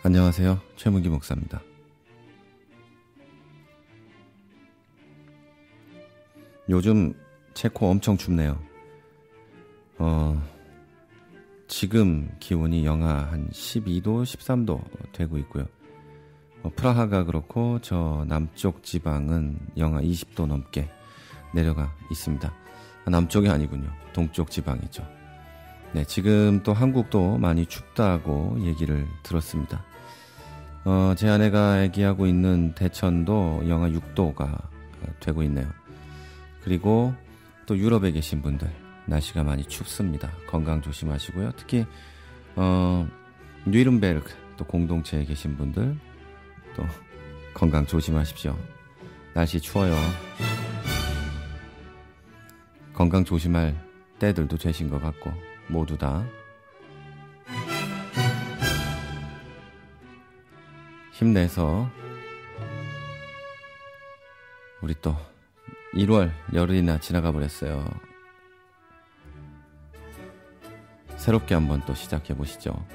안녕하세요. 최문기 목사입니다. 요즘 체코 엄청 춥네요. 지금 기온이 영하 한 12도, 13도 되고 있고요. 프라하가 그렇고 저 남쪽 지방은 영하 20도 넘게 내려가 있습니다. 남쪽이 아니군요. 동쪽 지방이죠. 네, 지금 또 한국도 많이 춥다고 얘기를 들었습니다. 제 아내가 애기하고 있는 대천도 영하 6도가 되고 있네요. 그리고 또 유럽에 계신 분들 날씨가 많이 춥습니다. 건강 조심하시고요. 특히 뉘른베르크 또 공동체에 계신 분들 또 건강 조심하십시오. 날씨 추워요. 건강 조심할 때들도 되신 것 같고 모두 다 힘내서 우리 또 1월 열흘이나 지나가 버렸어요. 새롭게 한번 또 시작해 보시죠.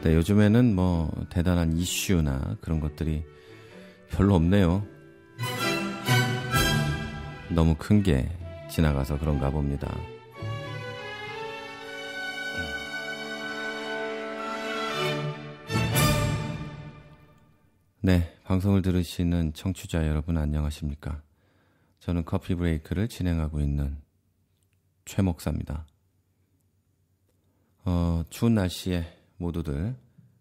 네, 요즘에는 뭐 대단한 이슈나 그런 것들이 별로 없네요. 너무 큰 게 지나가서 그런가 봅니다. 네, 방송을 들으시는 청취자 여러분 안녕하십니까? 저는 커피 브레이크를 진행하고 있는 최 목사입니다. 추운 날씨에 모두들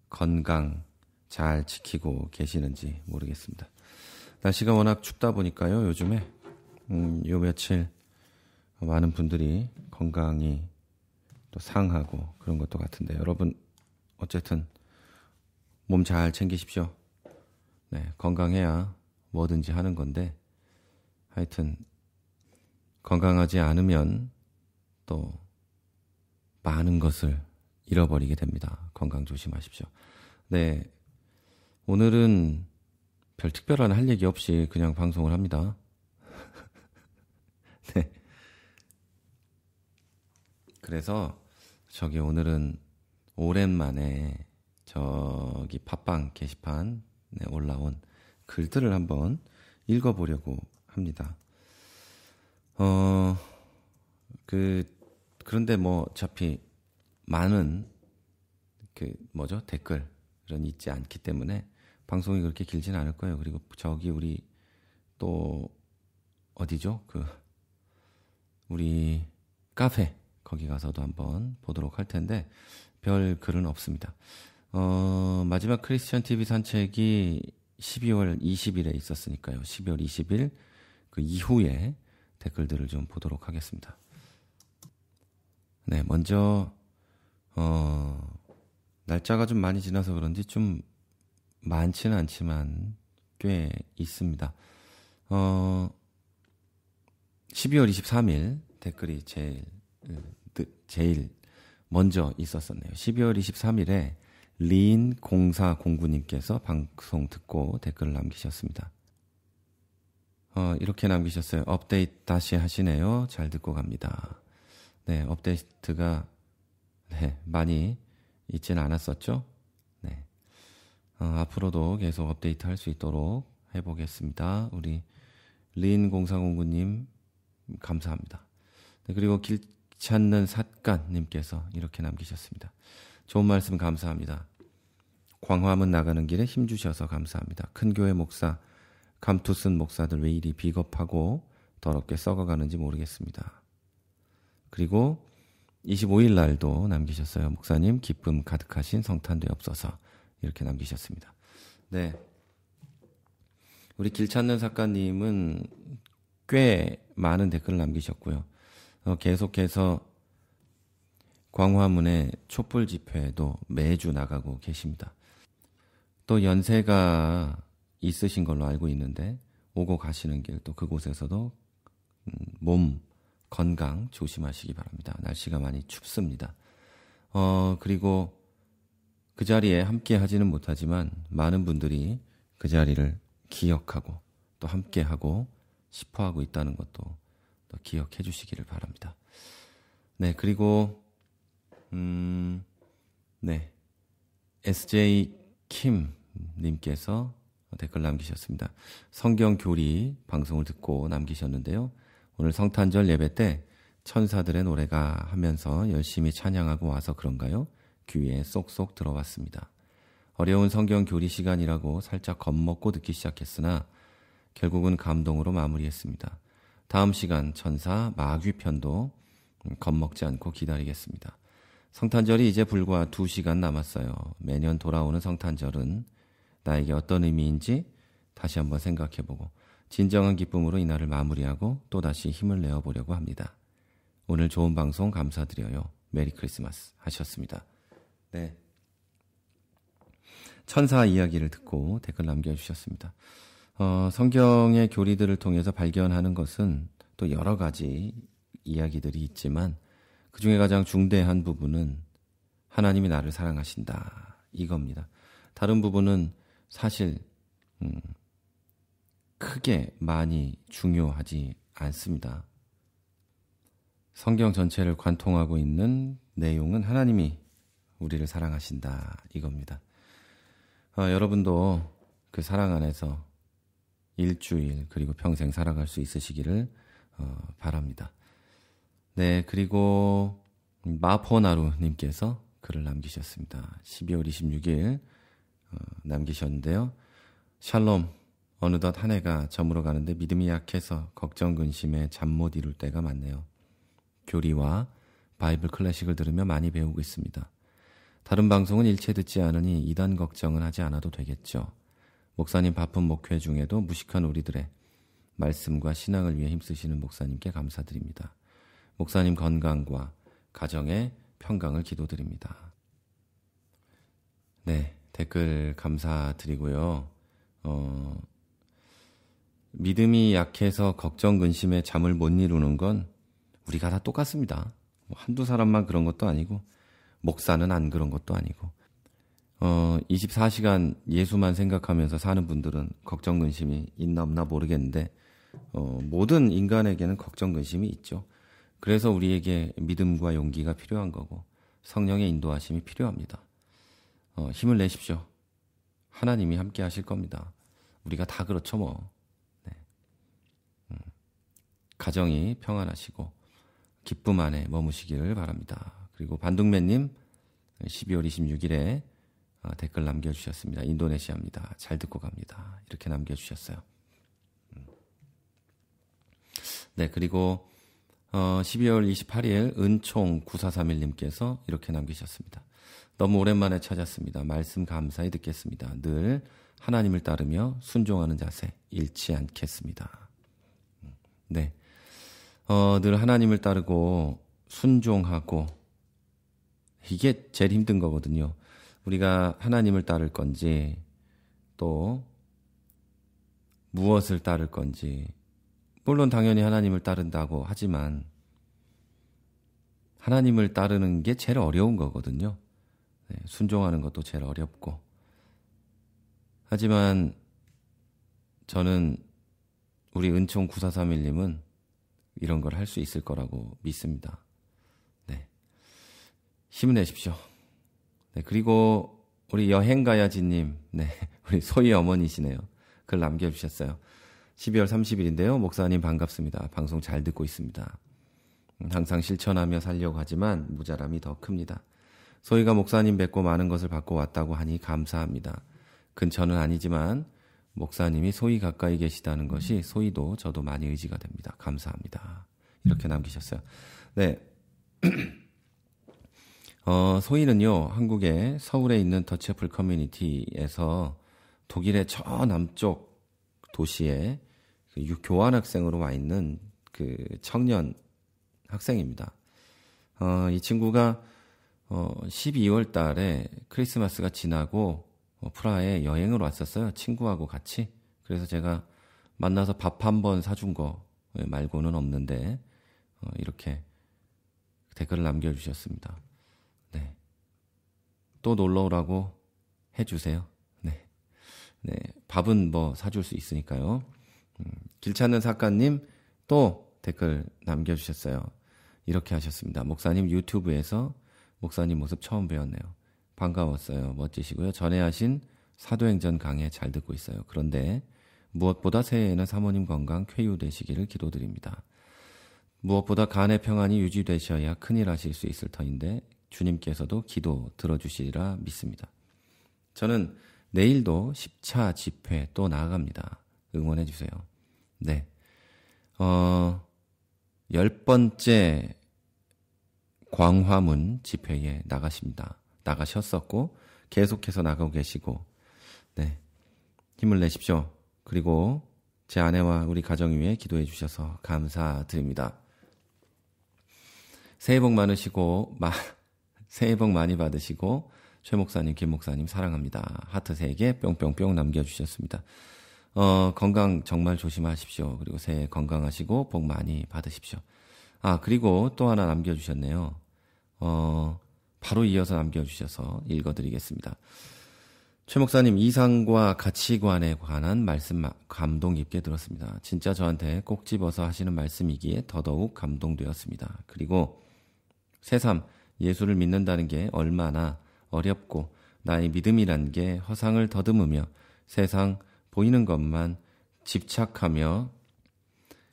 건강 잘 지키고 계시는지 모르겠습니다. 날씨가 워낙 춥다 보니까요. 요즘에 요 며칠 많은 분들이 건강이 또 상하고 그런 것도 같은데 여러분 어쨌든 몸 잘 챙기십시오. 네, 건강해야 뭐든지 하는 건데 하여튼 건강하지 않으면 또 많은 것을 잃어버리게 됩니다. 건강 조심하십시오. 네, 오늘은 별 특별한 할 얘기 없이 그냥 방송을 합니다. 네. 그래서 오늘은 오랜만에 저기 팟빵 게시판 올라온 글들을 한번 읽어보려고 합니다. 그런데 뭐 어차피 많은 댓글은 있지 않기 때문에 방송이 그렇게 길진 않을 거예요. 그리고 저기 우리 또 어디죠? 우리 카페 거기 가서도 한번 보도록 할 텐데 별 글은 없습니다. 마지막 크리스천 TV 산책이 12월 20일에 있었으니까요. 12월 20일 그 이후에 댓글들을 좀 보도록 하겠습니다. 네, 먼저 날짜가 좀 많이 지나서 그런지 좀 많지는 않지만 꽤 있습니다. 12월 23일 댓글이 제일 먼저 있었었네요. 12월 23일에 린0409님께서 방송 듣고 댓글을 남기셨습니다. 이렇게 남기셨어요. 업데이트 다시 하시네요. 잘 듣고 갑니다. 네, 업데이트가 많이 있지는 않았었죠. 네, 앞으로도 계속 업데이트 할 수 있도록 해보겠습니다. 우리 린0409님 감사합니다. 네, 그리고 길 찾는 삿간님께서 이렇게 남기셨습니다. 좋은 말씀 감사합니다. 광화문 나가는 길에 힘주셔서 감사합니다. 큰 교회 목사, 감투 쓴 목사들 왜 이리 비겁하고 더럽게 썩어가는지 모르겠습니다. 그리고 25일 날도 남기셨어요. 목사님 기쁨 가득하신 성탄되옵소서 이렇게 남기셨습니다. 네, 우리 길 찾는 작가님은 꽤 많은 댓글을 남기셨고요. 계속해서 광화문의 촛불 집회에도 매주 나가고 계십니다. 또 연세가 있으신 걸로 알고 있는데 오고 가시는 길 또 그곳에서도 몸 건강 조심하시기 바랍니다. 날씨가 많이 춥습니다. 그리고 그 자리에 함께 하지는 못하지만 많은 분들이 그 자리를 기억하고 또 함께하고 싶어하고 있다는 것도 또 기억해 주시기를 바랍니다. 네, 그리고 네, SJ 킴 님께서 댓글 남기셨습니다. 성경 교리 방송을 듣고 남기셨는데요. 오늘 성탄절 예배 때 천사들의 노래가 하면서 열심히 찬양하고 와서 그런가요? 귀에 쏙쏙 들어왔습니다. 어려운 성경 교리 시간이라고 살짝 겁먹고 듣기 시작했으나 결국은 감동으로 마무리했습니다. 다음 시간 천사 마귀 편도 겁먹지 않고 기다리겠습니다. 성탄절이 이제 불과 2시간 남았어요. 매년 돌아오는 성탄절은 나에게 어떤 의미인지 다시 한번 생각해보고 진정한 기쁨으로 이날을 마무리하고 또다시 힘을 내어보려고 합니다. 오늘 좋은 방송 감사드려요. 메리 크리스마스 하셨습니다. 네, 천사 이야기를 듣고 댓글 남겨주셨습니다. 성경의 교리들을 통해서 발견하는 것은 또 여러 가지 이야기들이 있지만 그 중에 가장 중대한 부분은 하나님이 나를 사랑하신다 이겁니다. 다른 부분은 사실 크게 많이 중요하지 않습니다. 성경 전체를 관통하고 있는 내용은 하나님이 우리를 사랑하신다 이겁니다. 여러분도 그 사랑 안에서 일주일 그리고 평생 살아갈 수 있으시기를 바랍니다. 네, 그리고 마포나루님께서 글을 남기셨습니다. 12월 26일 남기셨는데요. 샬롬, 어느덧 한 해가 저물어 가는데 믿음이 약해서 걱정 근심에 잠 못 이룰 때가 많네요. 교리와 바이블 클래식을 들으며 많이 배우고 있습니다. 다른 방송은 일체 듣지 않으니 이단 걱정은 하지 않아도 되겠죠. 목사님 바쁜 목회 중에도 무식한 우리들의 말씀과 신앙을 위해 힘쓰시는 목사님께 감사드립니다. 목사님 건강과 가정의 평강을 기도드립니다. 네, 댓글 감사드리고요. 믿음이 약해서 걱정 근심에 잠을 못 이루는 건 우리가 다 똑같습니다. 한두 사람만 그런 것도 아니고 목사는 안 그런 것도 아니고 24시간 예수만 생각하면서 사는 분들은 걱정 근심이 있나 없나 모르겠는데 모든 인간에게는 걱정 근심이 있죠. 그래서 우리에게 믿음과 용기가 필요한 거고 성령의 인도하심이 필요합니다. 힘을 내십시오. 하나님이 함께 하실 겁니다. 우리가 다 그렇죠 뭐. 네. 가정이 평안하시고 기쁨 안에 머무시기를 바랍니다. 그리고 반둥맨님 12월 26일에 댓글 남겨주셨습니다. 인도네시아입니다. 잘 듣고 갑니다. 이렇게 남겨주셨어요. 네, 그리고 12월 28일 은총 9431님께서 이렇게 남기셨습니다. 너무 오랜만에 찾았습니다. 말씀 감사히 듣겠습니다. 늘 하나님을 따르며 순종하는 자세 잃지 않겠습니다. 네, 늘 하나님을 따르고 순종하고 이게 제일 힘든 거거든요. 우리가 하나님을 따를 건지 또 무엇을 따를 건지 물론 당연히 하나님을 따른다고 하지만 하나님을 따르는 게 제일 어려운 거거든요. 네, 순종하는 것도 제일 어렵고 하지만 저는 우리 은총 9431님은 이런 걸 할 수 있을 거라고 믿습니다. 네, 힘내십시오. 네, 그리고 우리 여행가야지님, 네, 우리 소희 어머니시네요. 글 남겨주셨어요. 12월 30일인데요. 목사님 반갑습니다. 방송 잘 듣고 있습니다. 항상 실천하며 살려고 하지만 모자람이 더 큽니다. 소희가 목사님 뵙고 많은 것을 받고 왔다고 하니 감사합니다. 근처는 아니지만 목사님이 소희 가까이 계시다는 것이 소희도 저도 많이 의지가 됩니다. 감사합니다. 이렇게 남기셨어요. 네. 소희는요, 한국의 서울에 있는 더채플 커뮤니티에서 독일의 저 남쪽 도시에 교환학생으로 와 있는 그 청년 학생입니다. 이 친구가 12월 달에 크리스마스가 지나고 프라하에 여행을 왔었어요. 친구하고 같이. 그래서 제가 만나서 밥 한 번 사준 거 말고는 없는데 이렇게 댓글을 남겨주셨습니다. 네, 또 놀러 오라고 해주세요. 네, 네, 밥은 뭐 사줄 수 있으니까요. 길 찾는 작가님 또 댓글 남겨주셨어요. 이렇게 하셨습니다. 목사님 유튜브에서 목사님 모습 처음 배웠네요. 반가웠어요. 멋지시고요. 전에 하신 사도행전 강해 잘 듣고 있어요. 그런데 무엇보다 새해에는 사모님 건강 쾌유되시기를 기도드립니다. 무엇보다 간의 평안이 유지되셔야 큰일 하실 수 있을 터인데 주님께서도 기도 들어주시리라 믿습니다. 저는 내일도 10차 집회 또 나아갑니다. 응원해 주세요. 네. 10번째 광화문 집회에 나가셨었고 계속해서 나가고 계시고 네. 힘을 내십시오. 그리고 제 아내와 우리 가정 위해 기도해 주셔서 감사드립니다. 새해 복 많으시고 새해 복 많이 받으시고 최 목사님, 김 목사님 사랑합니다. 하트 3개 뿅뿅뿅 남겨주셨습니다. 건강 정말 조심하십시오. 그리고 새해 건강하시고 복 많이 받으십시오. 그리고 또 하나 남겨주셨네요. 바로 이어서 남겨주셔서 읽어드리겠습니다. 최 목사님, 이상과 가치관에 관한 말씀 감동 깊게 들었습니다. 진짜 저한테 꼭 집어서 하시는 말씀이기에 더더욱 감동되었습니다. 그리고 새삼 예수를 믿는다는 게 얼마나 어렵고 나의 믿음이란 게 허상을 더듬으며 세상 보이는 것만 집착하며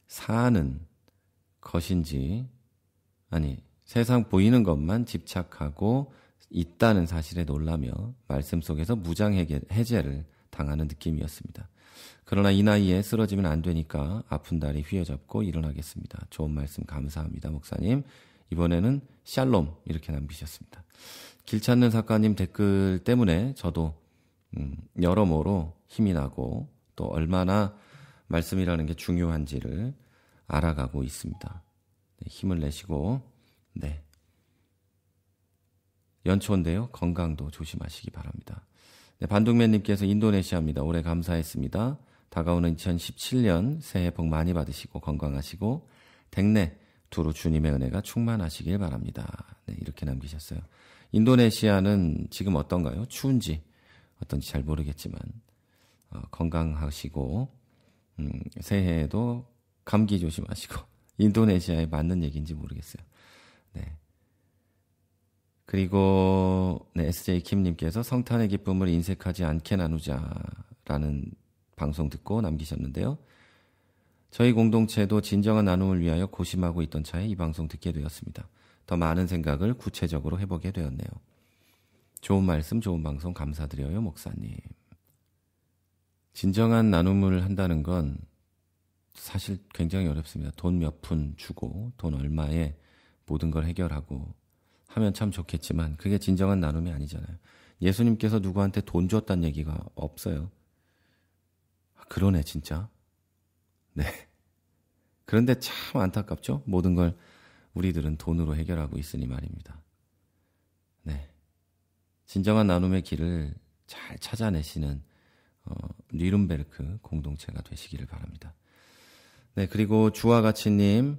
사는 것인지 세상 보이는 것만 집착하고 있다는 사실에 놀라며 말씀 속에서 무장 해제를 당하는 느낌이었습니다. 그러나 이 나이에 쓰러지면 안 되니까 아픈 다리 휘어잡고 일어나겠습니다. 좋은 말씀 감사합니다, 목사님. 이번에는 샬롬 이렇게 남기셨습니다. 길 찾는 작가님 댓글 때문에 저도 여러모로 힘이 나고 또 얼마나 말씀이라는 게 중요한지를 알아가고 있습니다. 네, 힘을 내시고 네. 연초인데요. 건강도 조심하시기 바랍니다. 네, 반둥맨님께서 인도네시아입니다. 올해 감사했습니다. 다가오는 2017년 새해 복 많이 받으시고 건강하시고 댁내 두루 주님의 은혜가 충만하시길 바랍니다. 네, 이렇게 남기셨어요. 인도네시아는 지금 어떤가요? 추운지 어떤지 잘 모르겠지만 건강하시고 새해에도 감기 조심하시고 인도네시아에 맞는 얘기인지 모르겠어요. 네. 그리고 SJ 킴님께서 성탄의 기쁨을 인색하지 않게 나누자라는 방송 듣고 남기셨는데요. 저희 공동체도 진정한 나눔을 위하여 고심하고 있던 차에 이 방송 듣게 되었습니다. 더 많은 생각을 구체적으로 해보게 되었네요. 좋은 말씀, 좋은 방송 감사드려요, 목사님. 진정한 나눔을 한다는 건 사실 굉장히 어렵습니다. 돈 몇 푼 주고 돈 얼마에 모든 걸 해결하고 하면 참 좋겠지만 그게 진정한 나눔이 아니잖아요. 예수님께서 누구한테 돈 줬다는 얘기가 없어요. 그러네 진짜. 네. 그런데 참 안타깝죠? 모든 걸 우리들은 돈으로 해결하고 있으니 말입니다. 네. 진정한 나눔의 길을 잘 찾아내시는 뉘른베르크 공동체가 되시기를 바랍니다. 네, 그리고 주와가치님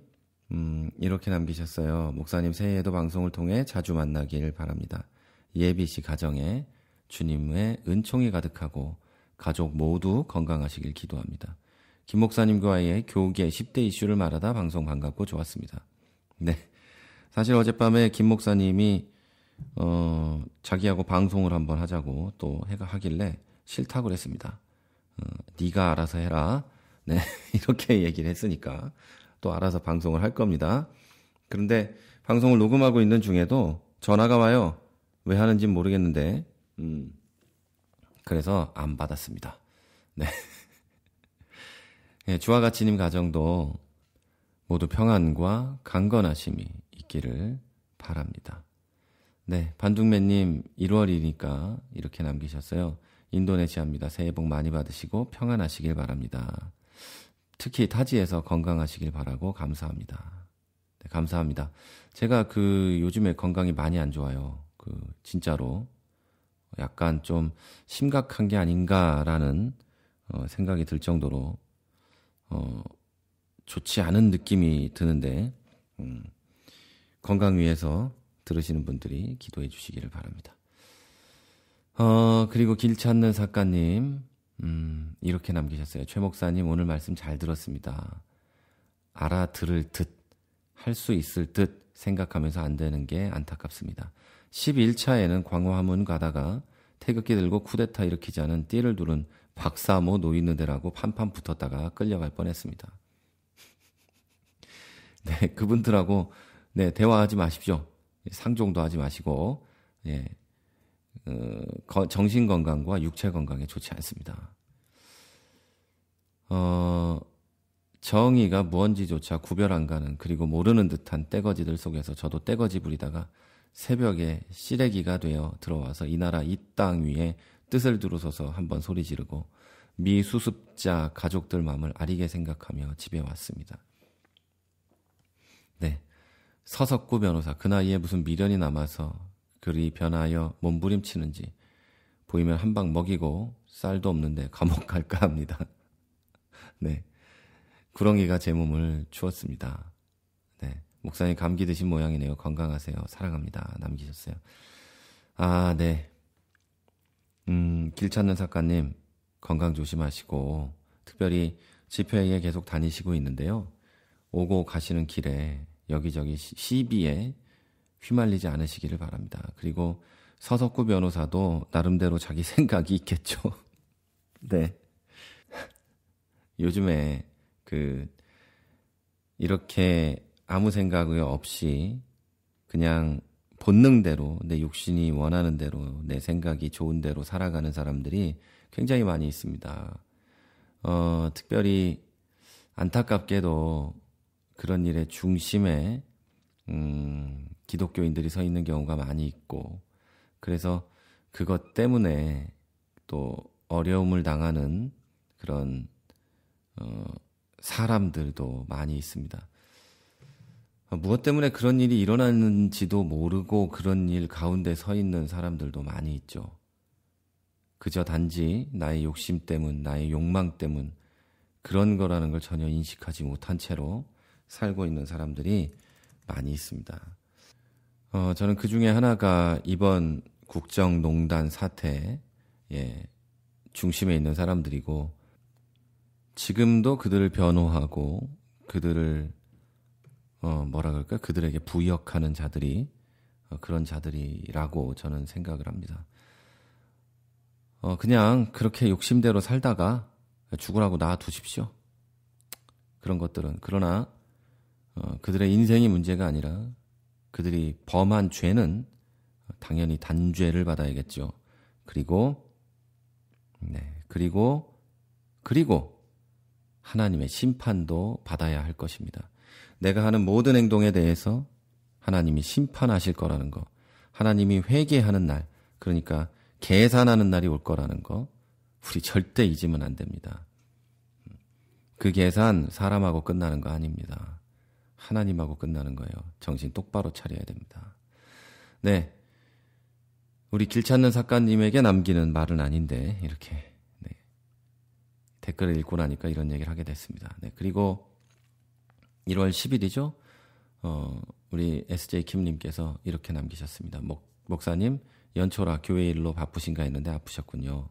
이렇게 남기셨어요. 목사님 새해에도 방송을 통해 자주 만나길 바랍니다. 예비씨 가정에 주님의 은총이 가득하고 가족 모두 건강하시길 기도합니다. 김 목사님과의 교계 10대 이슈를 말하다 방송 반갑고 좋았습니다. 네, 사실 어젯밤에 김 목사님이 자기하고 방송을 한번 하자고 또 하길래 싫다고 그랬습니다. 네가 알아서 해라. 네, 이렇게 얘기를 했으니까 또 알아서 방송을 할 겁니다. 그런데 방송을 녹음하고 있는 중에도 전화가 와요. 왜 하는지는 모르겠는데 그래서 안 받았습니다. 네. 네, 주와가치님 가정도 모두 평안과 강건하심이 있기를 바랍니다. 네, 반둥맨님 1월이니까 이렇게 남기셨어요. 인도네시아입니다. 새해 복 많이 받으시고 평안하시길 바랍니다. 특히 타지에서 건강하시길 바라고 감사합니다. 네, 감사합니다. 제가 요즘에 건강이 많이 안 좋아요. 진짜로 약간 좀 심각한 게 아닌가라는 생각이 들 정도로 좋지 않은 느낌이 드는데 건강 위해서 들으시는 분들이 기도해 주시기를 바랍니다. 그리고 길 찾는 작가님 이렇게 남기셨어요. 최 목사님 오늘 말씀 잘 들었습니다. 알아들을 듯, 할 수 있을 듯 생각하면서 안 되는 게 안타깝습니다. 11차에는 광화문 가다가 태극기 들고 쿠데타 일으키자는 띠를 두른 박사모 노인네들하고 판판 붙었다가 끌려갈 뻔했습니다. 네, 그분들하고 네, 대화하지 마십시오. 상종도 하지 마시고 예, 정신 건강과 육체 건강에 좋지 않습니다. 정의가 무언지조차 구별 안 가는 그리고 모르는 듯한 떼거지들 속에서 저도 떼거지 부리다가 새벽에 시래기가 되어 들어와서 이 나라 이 땅 위에 뜻을 두루서서 한번 소리 지르고 미수습자 가족들 마음을 아리게 생각하며 집에 왔습니다. 네, 서석구 변호사 그 나이에 무슨 미련이 남아서 그리 변하여 몸부림치는지 보이면 한 방 먹이고 쌀도 없는데 감옥 갈까 합니다. 네, 구렁이가 제 몸을 추웠습니다. 네, 목사님 감기 드신 모양이네요. 건강하세요. 사랑합니다. 남기셨어요. 아, 네. 길 찾는 작가님 건강 조심하시고 특별히 집회에 계속 다니시고 있는데요. 오고 가시는 길에 여기저기 시비에 휘말리지 않으시기를 바랍니다. 그리고 서석구 변호사도 나름대로 자기 생각이 있겠죠. 네. 요즘에 이렇게 아무 생각 없이 그냥 본능대로 내 육신이 원하는 대로 내 생각이 좋은 대로 살아가는 사람들이 굉장히 많이 있습니다. 특별히 안타깝게도 그런 일의 중심에 기독교인들이 서 있는 경우가 많이 있고 그래서 그것 때문에 또 어려움을 당하는 그런 사람들도 많이 있습니다. 무엇 때문에 그런 일이 일어나는지도 모르고 그런 일 가운데 서 있는 사람들도 많이 있죠. 그저 단지 나의 욕심 때문, 나의 욕망 때문 그런 거라는 걸 전혀 인식하지 못한 채로 살고 있는 사람들이 많이 있습니다. 저는 그 중에 하나가 이번 국정농단 사태 중심에 있는 사람들이고 지금도 그들을 변호하고 그들을 그들에게 부역하는 자들이 그런 자들이라고 저는 생각을 합니다. 그냥 그렇게 욕심대로 살다가 죽으라고 놔두십시오. 그런 것들은. 그러나 그들의 인생이 문제가 아니라 그들이 범한 죄는 당연히 단죄를 받아야겠죠. 그리고 하나님의 심판도 받아야 할 것입니다. 내가 하는 모든 행동에 대해서 하나님이 심판하실 거라는 거, 하나님이 회개하는 날, 그러니까 계산하는 날이 올 거라는 거, 우리 절대 잊으면 안 됩니다. 그 계산 사람하고 끝나는 거 아닙니다. 하나님하고 끝나는 거예요. 정신 똑바로 차려야 됩니다. 네, 우리 길 찾는 작가님에게 남기는 말은 아닌데 이렇게 댓글을 읽고 나니까 이런 얘기를 하게 됐습니다. 네, 그리고 1월 10일이죠. 우리 SJ 킴님께서 이렇게 남기셨습니다. 목사님, 연초라 교회 일로 바쁘신가 했는데 아프셨군요.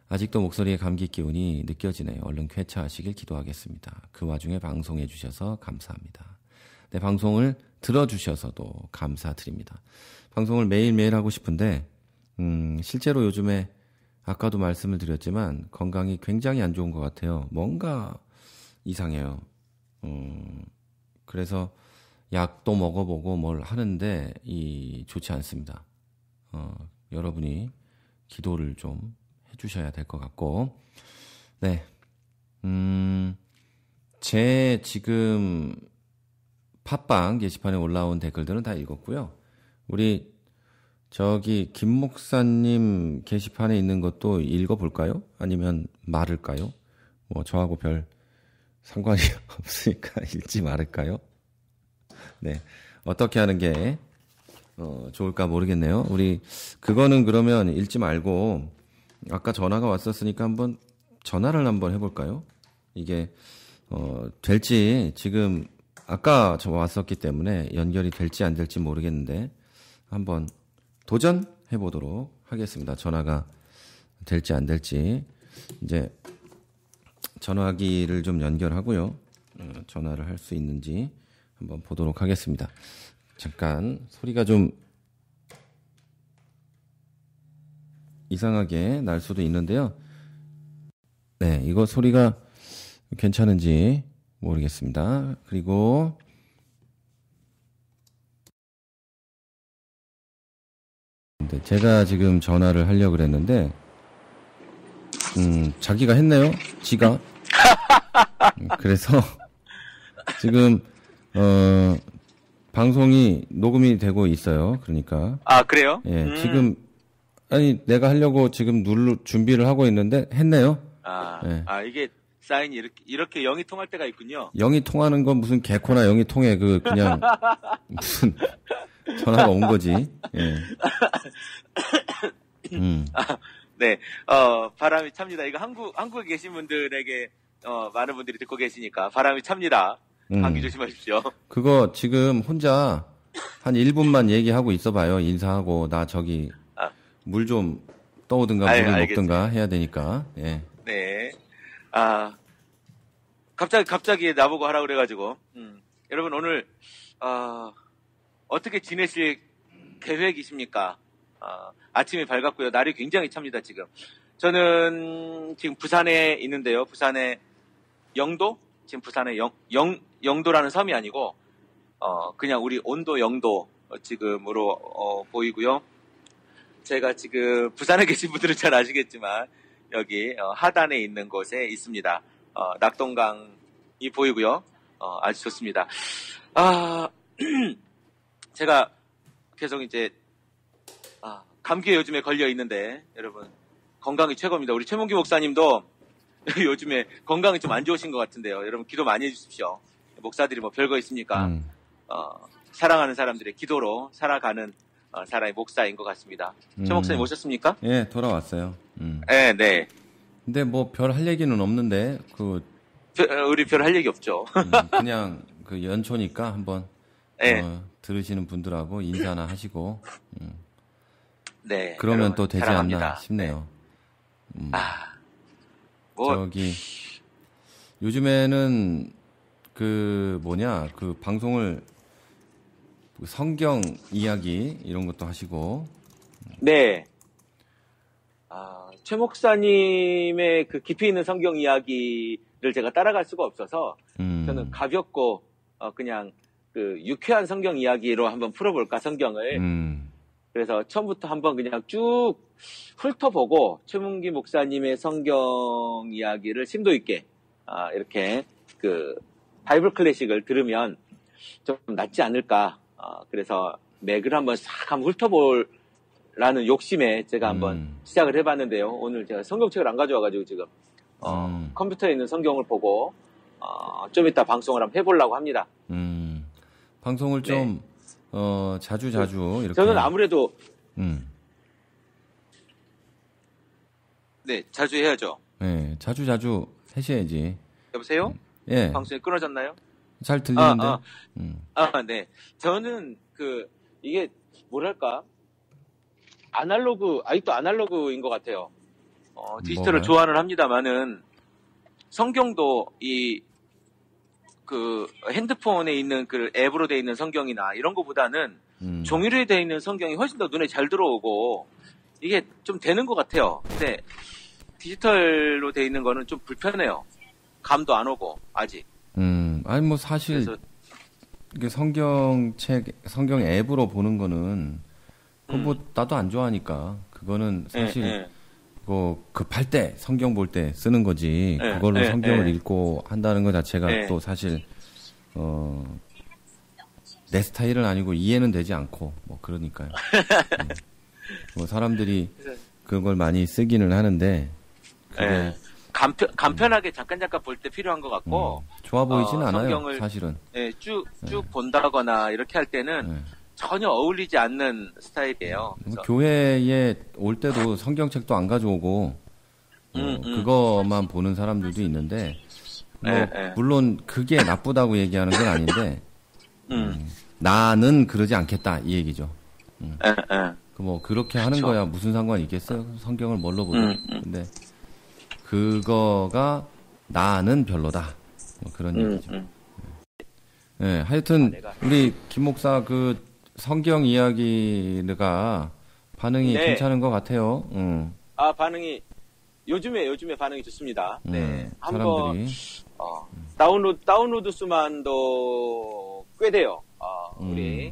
아직도 목소리에 감기 기운이 느껴지네요. 얼른 쾌차하시길 기도하겠습니다. 그 와중에 방송해 주셔서 감사합니다. 네, 방송을 들어주셔서도 감사드립니다. 방송을 매일매일 하고 싶은데 실제로 요즘에 아까도 말씀을 드렸지만 건강이 굉장히 안 좋은 것 같아요. 뭔가 이상해요. 그래서 약도 먹어보고 뭘 하는데 좋지 않습니다. 여러분이 기도를 좀 해주셔야 될 것 같고, 네, 제 지금 팟빵 게시판에 올라온 댓글들은 다 읽었고요. 우리 김 목사님 게시판에 있는 것도 읽어볼까요? 아니면 말을까요? 저하고 별 상관이 없으니까 읽지 말을까요? 네, 어떻게 하는 게 좋을까 모르겠네요. 우리 그거는 그러면 읽지 말고 아까 전화가 왔었으니까 전화를 한번 해볼까요? 이게 될지 지금 아까 저 왔었기 때문에 연결이 될지 안 될지 모르겠는데 한번 도전해보도록 하겠습니다. 전화가 될지 안 될지. 이제 전화기를 좀 연결하고요. 전화를 할 수 있는지 한번 보도록 하겠습니다. 잠깐 소리가 좀 이상하게 날 수도 있는데요. 네, 이거 소리가 괜찮은지 모르겠습니다. 그리고 제가 지금 전화를 하려고 그랬는데 자기가 했네요. 지가. 그래서 지금 방송이 녹음이 되고 있어요. 그러니까. 아, 그래요? 예, 지금 아니 내가 하려고 지금 준비를 하고 있는데 했네요. 예. 이게 사인이 이렇게 영이 통할 때가 있군요. 영이 통하는 건 무슨 개코나 영이 통해 그냥 무슨 전화가 온 거지. 예. 네, 바람이 찹니다. 이거 한국에 계신 분들에게 많은 분들이 듣고 계시니까 바람이 찹니다. 감기 조심하십시오. 그거 지금 혼자 한 1분만 얘기하고 있어봐요. 인사하고 나 저기 물 좀 떠오든가 물을 먹든가 해야 되니까. 예. 네. 갑자기 나보고 하라 그래가지고 여러분 오늘 어떻게 지내실 계획이십니까? 아침이 밝았고요. 날이 굉장히 찹니다, 지금. 저는 지금 부산에 있는데요. 부산의 영도? 지금 부산의 영도라는 섬이 아니고, 그냥 우리 온도 영도 지금으로 보이고요. 제가 지금 부산에 계신 분들은 잘 아시겠지만, 여기 하단에 있는 곳에 있습니다. 낙동강이 보이고요. 아주 좋습니다. 제가 계속 이제 감기에 요즘에 걸려 있는데 여러분 건강이 최고입니다. 우리 최문기 목사님도 요즘에 건강이 좀 안 좋으신 것 같은데요. 여러분 기도 많이 해주십시오. 목사들이 뭐 별거 있습니까? 사랑하는 사람들의 기도로 살아가는 사람의 목사인 것 같습니다. 최 목사님 오셨습니까? 예, 돌아왔어요. 네. 근데 뭐 별 할 얘기는 없는데 우리 별 할 얘기 없죠. 그냥 그 연초니까 한번 네. 들으시는 분들하고 인사나 하시고. 네. 그러면 또 되지 사랑합니다. 않나 싶네요. 네. 저기 요즘에는 그 방송을 성경 이야기 이런 것도 하시고. 네. 최 목사님의 그 깊이 있는 성경 이야기를 제가 따라갈 수가 없어서 저는 가볍고 그냥 그 유쾌한 성경 이야기로 한번 풀어볼까 성경을. 그래서 처음부터 한번 그냥 쭉 훑어보고 최문기 목사님의 성경 이야기를 심도 있게 이렇게 그 바이블 클래식을 들으면 좀 낫지 않을까. 그래서 맥을 한번 싹 한번 훑어보라는 욕심에 제가 한번 시작을 해봤는데요. 오늘 제가 성경책을 안 가져와가지고 지금 컴퓨터에 있는 성경을 보고 좀 이따 방송을 한번 해보려고 합니다. 방송을 좀 자주 이렇게. 저는 아무래도 네, 자주 해야죠. 네, 자주 하셔야지. 여보세요? 예. 방송이 끊어졌나요? 잘 들리는데. 네. 저는 이게 뭐랄까 아직도 아날로그인 것 같아요. 디지털을 좋아는 합니다만은 성경도 핸드폰에 있는 그 앱으로 되어 있는 성경이나 이런 거보다는 종이로 되어 있는 성경이 훨씬 더 눈에 잘 들어오고 이게 좀 되는 것 같아요. 근데 디지털로 되어 있는 거는 좀 불편해요. 감도 안 오고 아직. 아니 뭐 사실 이게 성경 앱으로 보는 거는 뭐 나도 안 좋아하니까 그거는 사실 뭐 급할 때 성경 볼 때 쓰는 거지. 그걸로 성경을 읽고 한다는 것 자체가 또 사실 내 스타일은 아니고 이해는 되지 않고 뭐 그러니까요. 뭐 사람들이 그걸 많이 쓰기는 하는데 간편하게 잠깐 볼 때 필요한 것 같고 좋아 보이진 않아요. 성경을 사실은. 쭉 본다거나 이렇게 할 때는 전혀 어울리지 않는 스타일이에요. 그래서. 교회에 올 때도 성경책도 안 가져오고 그거만 보는 사람들도 있는데 물론 그게 나쁘다고 얘기하는 건 아닌데 나는 그러지 않겠다 이 얘기죠. 뭐 그렇게 하는 그쵸. 거야 무슨 상관이 있겠어요? 성경을 뭘로 보든. 근데 그거가 나는 별로다. 뭐 그런 얘기죠. 네, 하여튼 우리 김 목사 그 성경 이야기가 반응이 네. 괜찮은 것 같아요. 반응이 요즘에 반응이 좋습니다. 네, 사람들이 다운로드 수만도 꽤 돼요. 우리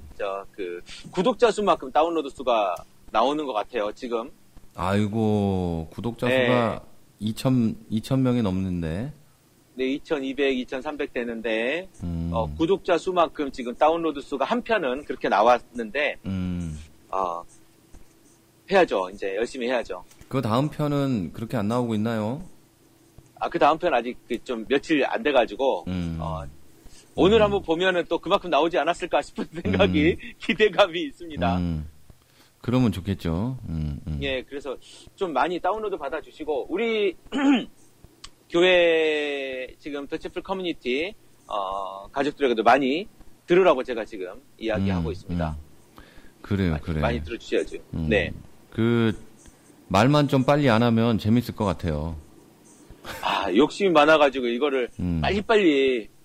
그 구독자 수만큼 다운로드 수가 나오는 것 같아요. 지금. 아이고 구독자 수가 2,000명이 넘는데. 네, 2,200, 2,300 되는데 구독자 수만큼 지금 다운로드 수가 한 편은 그렇게 나왔는데 해야죠. 이제 열심히 해야죠. 그 다음 편은 그렇게 안 나오고 있나요? 그 다음 편 아직 좀 며칠 안 돼가지고 오늘 한번 보면은 또 그만큼 나오지 않았을까 싶은 생각이 기대감이 있습니다. 그러면 좋겠죠. 예, 그래서 좀 많이 다운로드 받아주시고 우리 교회 지금 더치플 커뮤니티 가족들에게도 많이 들으라고 제가 지금 이야기하고 있습니다. 그래요. 많이 들어주셔야죠. 네. 그 말만 좀 빨리 안 하면 재밌을 것 같아요. 욕심이 많아가지고 이거를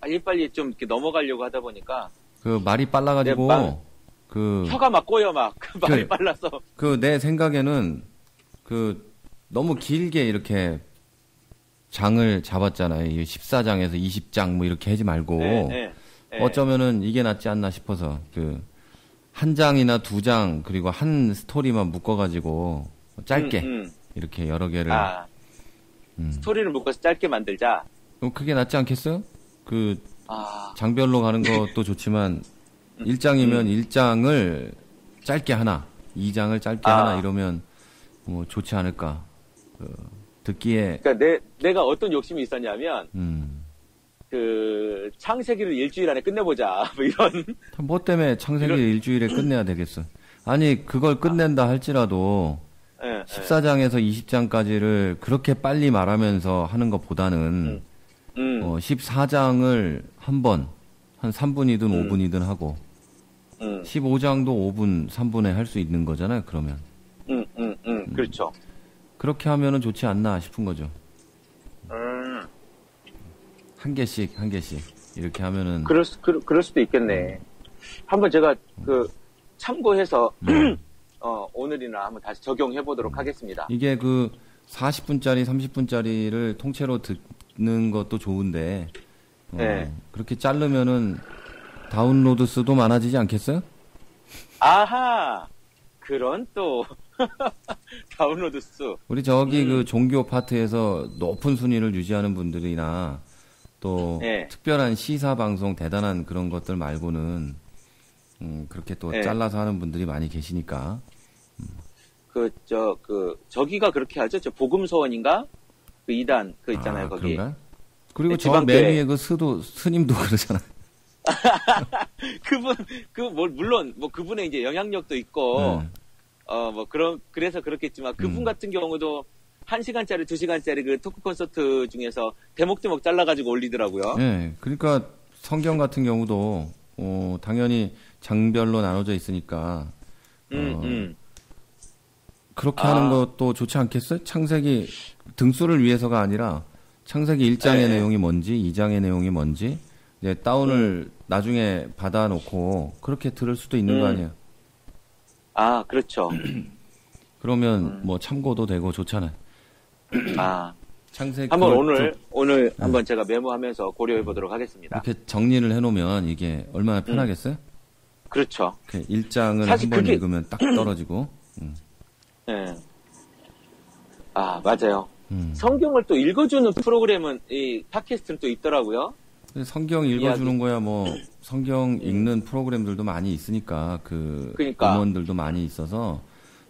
빨리빨리 좀 이렇게 넘어가려고 하다 보니까 그 말이 빨라가지고 혀가 막 꼬여 말이 빨라서 내 생각에는 너무 길게 이렇게 장을 잡았잖아요. 14장에서 20장 뭐 이렇게 하지 말고 네. 어쩌면은 이게 낫지 않나 싶어서 한 장이나 두 장 그리고 한 스토리만 묶어가지고 짧게 이렇게 여러 개를 스토리를 묶어서 짧게 만들자. 그게 낫지 않겠어요? 장별로 가는 것도 좋지만 1장이면 1장을 짧게 하나, 2장을 짧게 하나 이러면 뭐 좋지 않을까. 듣기에. 그러니까 내가 어떤 욕심이 있었냐면 창세기를 일주일 안에 끝내보자. 뭐 이런. 뭐 때문에 창세기를 일주일에 끝내야 되겠어. 아니 그걸 끝낸다 할지라도 14장에서 20장까지를 그렇게 빨리 말하면서 하는 것보다는 14장을 한 3분이든 5분이든 하고 15장도 5분, 3분에 할 수 있는 거잖아요. 그러면. 그렇죠. 그렇게 하면은 좋지 않나 싶은 거죠. 한 개씩 이렇게 하면은. 그럴 수도 있겠네. 한번 제가 참고해서 오늘이나 한번 다시 적용해 보도록 하겠습니다. 이게 40분짜리, 30분짜리를 통째로 듣는 것도 좋은데 그렇게 자르면은 다운로드 수도 많아지지 않겠어요? 아하, 그런 또 다운로드 수. 우리 종교 파트에서 높은 순위를 유지하는 분들이나 또 특별한 시사 방송 대단한 그런 것들 말고는 그렇게 또 잘라서 하는 분들이 많이 계시니까. 저기가 그렇게 하죠? 복음서원인가? 이단, 있잖아요, 거기. 그런가? 그리고 저 맨 위에 스님도 그러잖아요. 물론, 그분의 이제 영향력도 있고, 그래서 그렇겠지만, 그분 같은 경우도 1시간짜리, 2시간짜리 토크 콘서트 중에서 대목대목 잘라가지고 올리더라고요. 네, 그러니까 성경 같은 경우도, 당연히 장별로 나눠져 있으니까, 그렇게 하는 것도 좋지 않겠어요? 창세기 등수를 위해서가 아니라 창세기 1장의 내용이 뭔지 2장의 내용이 뭔지 이제 다운을 나중에 받아놓고 그렇게 들을 수도 있는 거 아니에요? 그렇죠. 그러면 뭐 참고도 되고 좋잖아요. 창세기 한번 오늘 한번 제가 메모하면서 고려해 보도록 하겠습니다. 이렇게 정리를 해놓으면 이게 얼마나 편하겠어요? 그렇죠. 1장을 한번 읽으면 딱 떨어지고. 네. 맞아요. 성경을 또 읽어주는 프로그램은 이 팟캐스트는 또 있더라고요. 성경 읽어주는 거야 성경 읽는 프로그램들도 많이 있으니까 그러니까. 음원들도 많이 있어서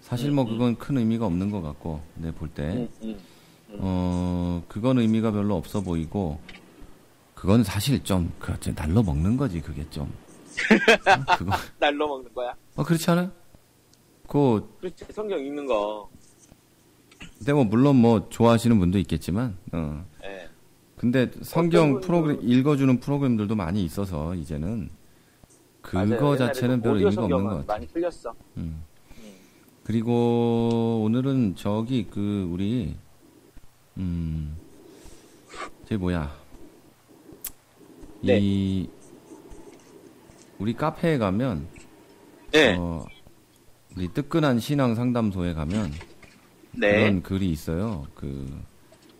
사실 그건 큰 의미가 없는 것 같고 내 볼 때 그건 의미가 별로 없어 보이고 그건 사실 좀 날로 먹는 거지 그게 좀 그거 날로 먹는 거야? 그렇지 않아요? 그렇지 성경 읽는 거. 근데 물론 좋아하시는 분도 있겠지만 근데 성경 프로그램 읽어주는 프로그램들도 많이 있어서 이제는 그거 자체는 별 의미가 없는 것 같아요. 많이 틀렸어. 그리고 오늘은 우리 저기 뭐야. 네. 우리 카페에 가면, 네. 우리 뜨끈한 신앙 상담소에 가면, 네. 그런 글이 있어요.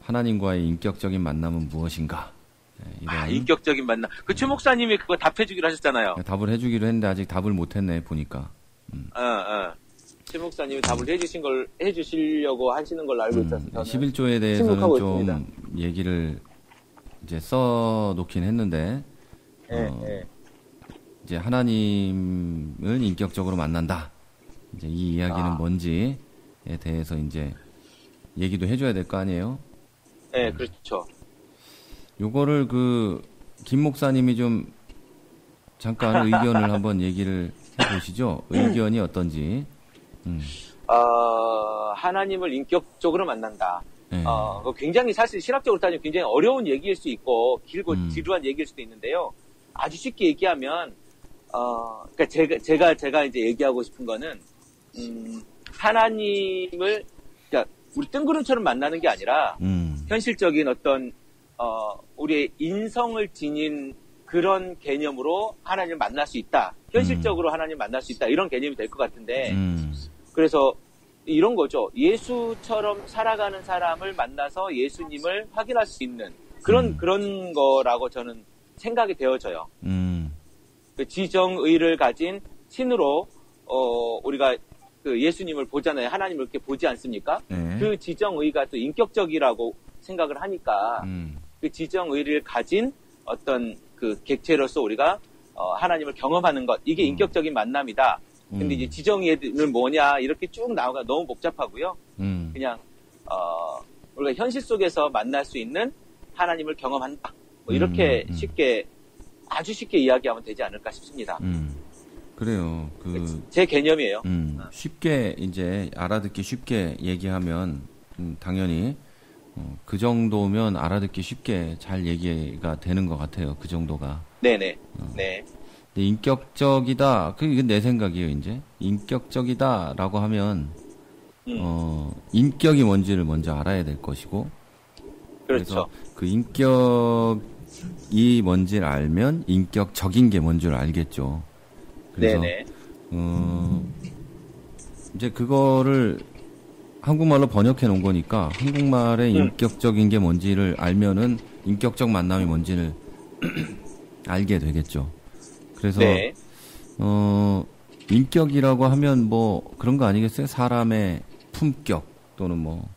하나님과의 인격적인 만남은 무엇인가? 네, 인격적인 만남. 최 목사님이 그거 답해주기로 하셨잖아요. 네, 답을 해주기로 했는데 아직 답을 못했네, 보니까. 최 목사님이 답을 해주시려고 하시는 걸로 알고 있어서. 11조에 대해서는 좀 있습니다. 얘기를 이제 써놓긴 했는데, 이제 하나님을 인격적으로 만난다. 이제 이 이야기는 뭔지에 대해서 이제 얘기도 해줘야 될 거 아니에요? 네, 그렇죠. 요거를 김 목사님이 좀 잠깐 의견을 한번 얘기를 해보시죠. 의견이 어떤지. 하나님을 인격적으로 만난다. 네. 굉장히 사실 신학적으로 따지면 굉장히 어려운 얘기일 수 있고 길고 지루한 얘기일 수도 있는데요. 아주 쉽게 얘기하면 그러니까 제가 이제 얘기하고 싶은 거는 하나님을 그러니까 우리 뜬구름처럼 만나는 게 아니라 현실적인 어떤 우리의 인성을 지닌 그런 개념으로 하나님을 만날 수 있다. 현실적으로 하나님을 만날 수 있다. 이런 개념이 될 것 같은데 그래서 이런 거죠. 예수처럼 살아가는 사람을 만나서 예수님을 확인할 수 있는 그런 거라고 저는 생각이 되어져요. 그 지정의를 가진 신으로 우리가 예수님을 보잖아요. 하나님을 이렇게 보지 않습니까? 네. 그 지정의가 또 인격적이라고 생각을 하니까 그 지정의를 가진 어떤 그 객체로서 우리가 하나님을 경험하는 것 이게 인격적인 만남이다. 근데 이제 지정의는 뭐냐 이렇게 쭉 나오가 너무 복잡하고요. 그냥 우리가 현실 속에서 만날 수 있는 하나님을 경험한다. 뭐 이렇게 아주 쉽게 이야기하면 되지 않을까 싶습니다. 그래요. 제 개념이에요. 쉽게 이제 알아듣기 쉽게 얘기하면 당연히 그 정도면 알아듣기 쉽게 잘 얘기가 되는 것 같아요. 그 정도가. 네네. 네. 근데 인격적이다. 이건 내 생각이에요. 이제 인격적이다라고 하면 인격이 뭔지를 먼저 알아야 될 것이고. 그렇죠. 그래서 그 인격이 뭔지를 알면 인격적인 게 뭔지를 알겠죠. 그래서 네네. 이제 그거를 한국말로 번역해 놓은 거니까 한국말의 인격적인 게 뭔지를 알면은 인격적 만남이 뭔지를 알게 되겠죠. 그래서 네. 인격이라고 하면 뭐 그런 거 아니겠어요? 사람의 품격 또는 뭐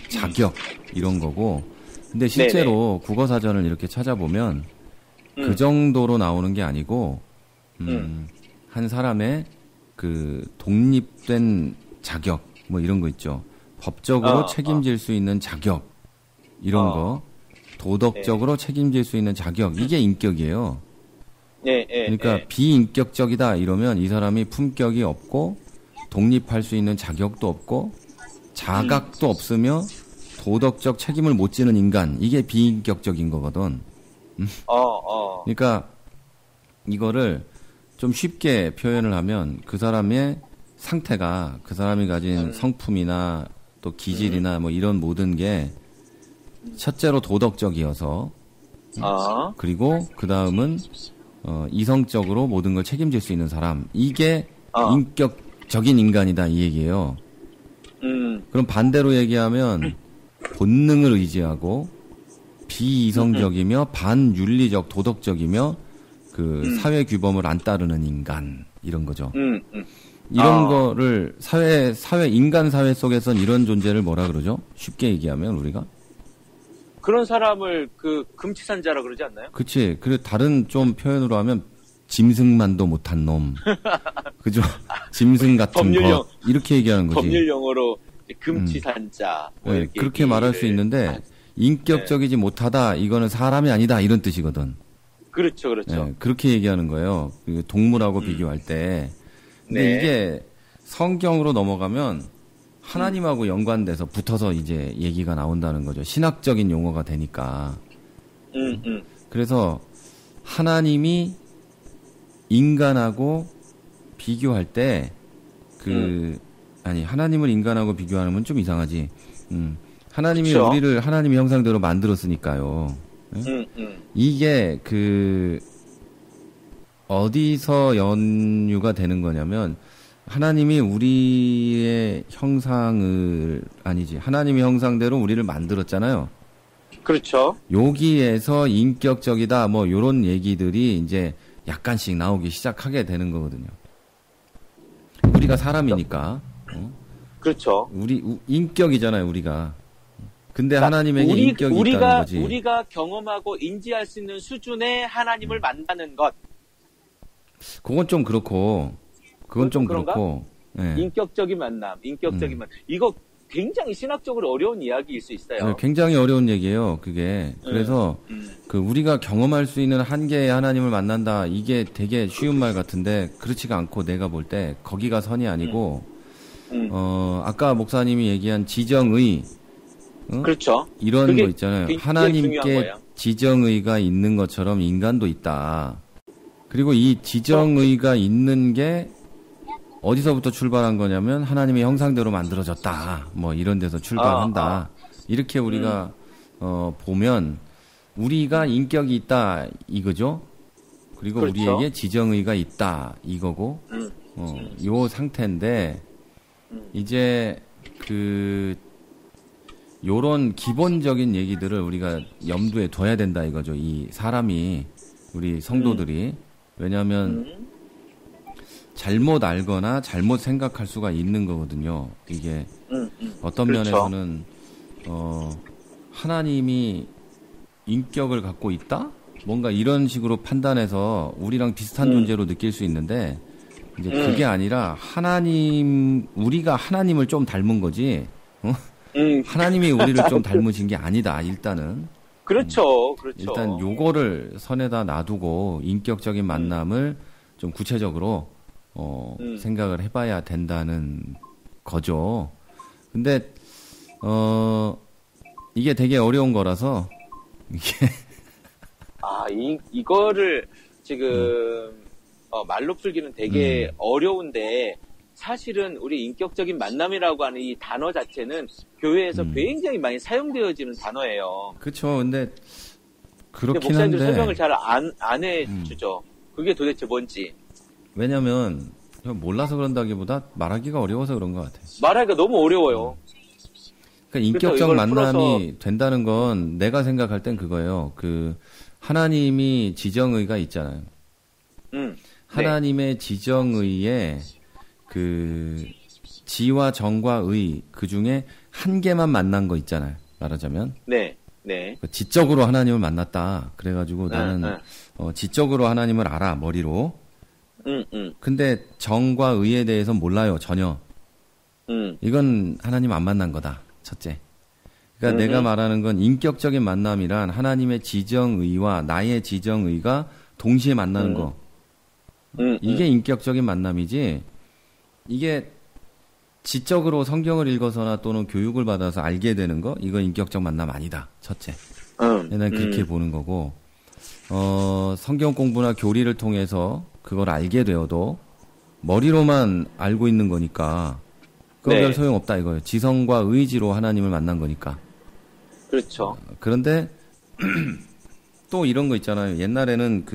자격 이런 거고. 근데 실제로 네네. 국어 사전을 이렇게 찾아보면 그 정도로 나오는 게 아니고 한 사람의 그 독립된 자격 뭐 이런 거 있죠. 법적으로 책임질 수 있는 자격 이런 거 도덕적으로 책임질 수 있는 자격 이게 인격이에요. 그러니까 비인격적이다 이러면 이 사람이 품격이 없고 독립할 수 있는 자격도 없고 자각도 없으며 도덕적 책임을 못 지는 인간 이게 비인격적인 거거든. 그러니까 이거를 좀 쉽게 표현을 하면 그 사람의 상태가 그 사람이 가진 성품이나 또 기질이나 뭐 이런 모든 게 첫째로 도덕적이어서 그리고 그 다음은 이성적으로 모든 걸 책임질 수 있는 사람 이게 인격적인 인간이다 이 얘기예요. 그럼 반대로 얘기하면 본능을 의지하고 비이성적이며 반윤리적 도덕적이며 그 사회 규범을 안 따르는 인간 이런 거죠. 이런 거를 인간 사회 속에선 이런 존재를 뭐라 그러죠? 쉽게 얘기하면 우리가 그런 사람을 금치산자라 그러지 않나요? 그치. 그리고 다른 좀 표현으로 하면 짐승만도 못한 놈. 그죠? 짐승 같은 것. 이렇게 얘기하는 거지. 법률 용어로 금치산자. 뭐 네, 그렇게 말할 수 있는데 인격적이지 못하다. 이거는 사람이 아니다. 이런 뜻이거든. 그렇죠, 그렇죠. 네, 그렇게 얘기하는 거예요. 동물하고 비교할 때. 근데 이게 성경으로 넘어가면 하나님하고 연관돼서 붙어서 이제 얘기가 나온다는 거죠. 신학적인 용어가 되니까. 그래서 하나님이 인간하고 비교할 때 하나님을 인간하고 비교하는 건 좀 이상하지. 하나님이 그쵸? 우리를 하나님의 형상대로 만들었으니까요. 이게 어디서 연유가 되는 거냐면 하나님이 우리의 하나님의 형상대로 우리를 만들었잖아요. 그렇죠. 여기에서 인격적이다 뭐 요런 얘기들이 이제 약간씩 나오기 시작하게 되는 거거든요. 우리가 사람이니까. 그렇죠. 인격이잖아요, 우리가. 근데 하나님에게 인격이 있다는 거지. 우리가 경험하고 인지할 수 있는 수준의 하나님을 만나는 것. 그건 좀 그렇고. 그건 좀 그렇고. 네. 인격적인 만남. 이거 굉장히 신학적으로 어려운 이야기일 수 있어요. 네, 굉장히 어려운 얘기예요, 그게. 그래서 우리가 경험할 수 있는 한계의 하나님을 만난다. 이게 되게 쉬운 말 같은데 그렇지가 않고 내가 볼 때 거기가 선이 아니고 아까 목사님이 얘기한 지정의 그렇죠. 이런 거 있잖아요. 하나님께 지정의가 있는 것처럼 인간도 있다. 그리고 이 지정의가 있는 게 어디서부터 출발한 거냐면 하나님의 형상대로 만들어졌다. 뭐 이런 데서 출발한다. 이렇게 우리가 보면 우리가 인격이 있다 이거죠. 그리고 그렇죠. 우리에게 지정의가 있다 이거고 요 상태인데 이제 요런 기본적인 얘기들을 우리가 염두에 둬야 된다 이거죠. 이 사람이 우리 성도들이 왜냐하면 잘못 알거나 잘못 생각할 수가 있는 거거든요. 이게 어떤 그렇죠. 면에서는 하나님이 인격을 갖고 있다? 뭔가 이런 식으로 판단해서 우리랑 비슷한 존재로 느낄 수 있는데 이제 그게 아니라 우리가 하나님을 좀 닮은 거지. 하나님이 우리를 좀 닮으신 게 아니다. 일단은. 그렇죠. 일단 요거를 선에다 놔두고 인격적인 만남을 좀 구체적으로 생각을 해봐야 된다는 거죠. 근데 이게 되게 어려운 거라서 이게 이거를 지금 말로 풀기는 되게 어려운데 사실은 우리 인격적인 만남이라고 하는 이 단어 자체는 교회에서 굉장히 많이 사용되어지는 단어예요. 그렇죠. 근데 그렇긴 근데 목사님들 한데 설명을 잘 안 해주죠. 그게 도대체 뭔지. 왜냐면 몰라서 그런다기보다 말하기가 어려워서 그런 것 같아요. 말하기가 너무 어려워요. 그러니까 인격적 만남이 된다는 건 내가 생각할 땐 그거예요. 하나님이 지정의가 있잖아요. 하나님의 지정의에 지와 정과 의 그 중에 한 개만 만난 거 있잖아요. 말하자면. 네. 지적으로 하나님을 만났다. 그래가지고 나는 지적으로 하나님을 알아 머리로. 근데 정과 의에 대해서 몰라요 전혀. 이건 하나님 안 만난 거다. 첫째. 그러니까 내가 말하는 건 인격적인 만남이란 하나님의 지정의와 나의 지정의가 동시에 만나는 거. 이게 인격적인 만남이지. 이게 지적으로 성경을 읽어서나 또는 교육을 받아서 알게 되는 거, 이건 인격적 만남 아니다. 첫째. 난 그렇게 보는 거고, 성경 공부나 교리를 통해서 그걸 알게 되어도 머리로만 알고 있는 거니까 그건 별 소용없다 이거예요. 지성과 의지로 하나님을 만난 거니까. 그렇죠. 그런데 또 이런 거 있잖아요. 옛날에는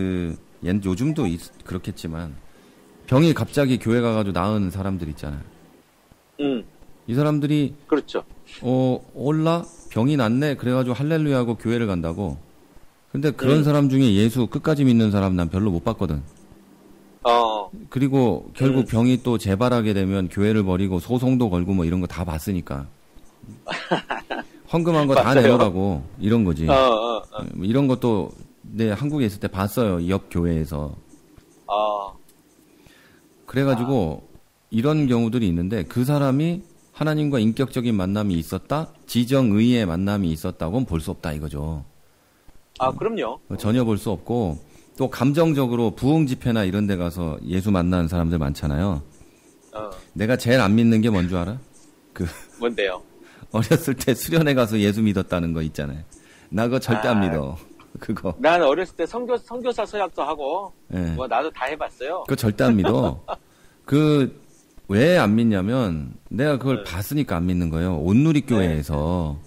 요즘도 그렇겠지만 병이 갑자기 교회 가가지고 나은 사람들 있잖아요. 이 사람들이 그렇죠. 올라 병이 낫네 그래가지고 할렐루야 하고 교회를 간다고. 근데 그런 사람 중에 예수 끝까지 믿는 사람 난 별로 못 봤거든. 그리고 결국 병이 또 재발하게 되면 교회를 버리고 소송도 걸고 뭐 이런 거 다 봤으니까. 헌금한 거 다 내놓으라고 이런 거지. 이런 것도 내 한국에 있을 때 봤어요. 옆 교회에서. 그래가지고 이런 경우들이 있는데 그 사람이 하나님과 인격적인 만남이 있었다? 지정의의 만남이 있었다고는 볼 수 없다 이거죠. 그럼요. 전혀 볼 수 없고 또 감정적으로 부흥 집회나 이런 데 가서 예수 만나는 사람들 많잖아요. 내가 제일 안 믿는 게 뭔 줄 알아? 뭔데요? 어렸을 때 수련회 가서 예수 믿었다는 거 있잖아요. 나 그거 절대 안 믿어. 그거. 난 어렸을 때 선교사 서약도 하고, 뭐 나도 다 해봤어요. 그거 절대 안 믿어. 왜 안 믿냐면 내가 그걸 봤으니까 안 믿는 거예요. 온누리 교회에서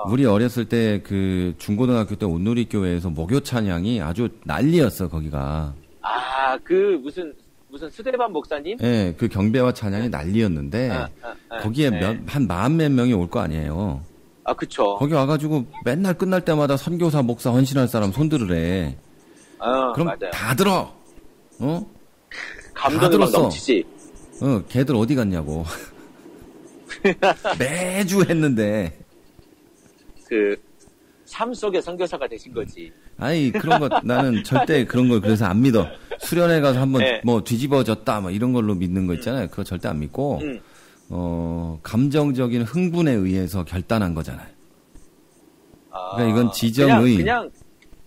우리 어렸을 때 그 중고등학교 때 온누리교회에서 목요 찬양이 아주 난리였어, 거기가. 무슨 수대반 목사님? 네, 그 경배와 찬양이 난리였는데, 거기에 한 40몇 명이 올 거 아니에요. 그쵸. 거기 와가지고 맨날 끝날 때마다 선교사, 목사, 헌신할 사람 손들으래. 그럼 맞아요. 다 들어! 감동이 막 넘치지. 걔들 어디 갔냐고. 매주 했는데. 삶 속의 선교사가 되신 거지. 아니, 그런 거, 나는 절대 그런 걸 그래서 안 믿어. 수련회 가서 한번 뒤집어졌다, 이런 걸로 믿는 거 있잖아요. 그거 절대 안 믿고, 감정적인 흥분에 의해서 결단한 거잖아요. 그러니까 이건 지정의. 그냥